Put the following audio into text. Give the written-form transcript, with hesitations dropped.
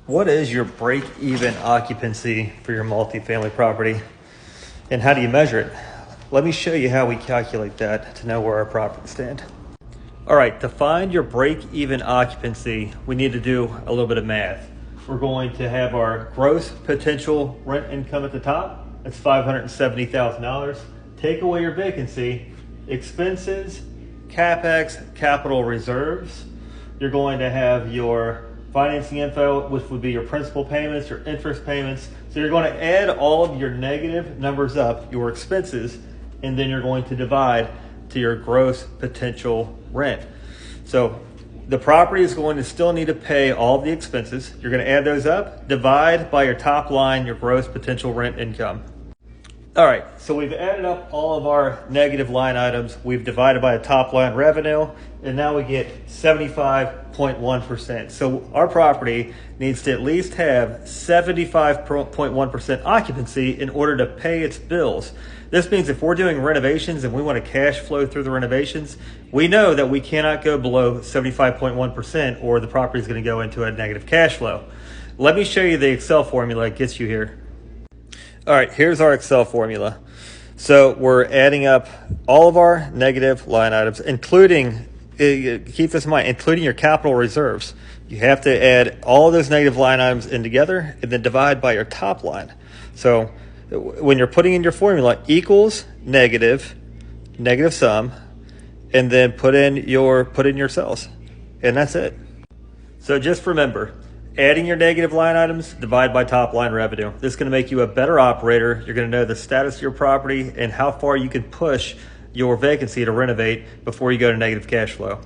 What is your break-even occupancy for your multifamily property, and how do you measure it? Let me show you how we calculate that to know where our properties stand. All right, to find your break-even occupancy, we need to do a little bit of math. We're going to have our gross potential rent income at the top. That's $570,000. Take away your vacancy, expenses, CapEx, capital reserves. You're going to have your financing info, which would be your principal payments, your interest payments. So you're going to add all of your negative numbers up, your expenses, and then you're going to divide to your gross potential rent. So the property is going to still need to pay all the expenses. You're going to add those up, divide by your top line, your gross potential rent income. All right, so we've added up all of our negative line items. We've divided by a top line revenue, and now we get 75.1%. So our property needs to at least have 75.1% occupancy in order to pay its bills. This means if we're doing renovations and we want to cash flow through the renovations, we know that we cannot go below 75.1% or the property is going to go into a negative cash flow. Let me show you the Excel formula that gets you here. All right, here's our Excel formula. So we're adding up all of our negative line items, including, keep this in mind, including your capital reserves. You have to add all of those negative line items in together and then divide by your top line. So when you're putting in your formula, equals negative sum, and then put in your cells, and that's it. So just remember, adding your negative line items, divide by top line revenue. This is going to make you a better operator. You're going to know the status of your property and how far you can push your vacancy to renovate before you go to negative cash flow.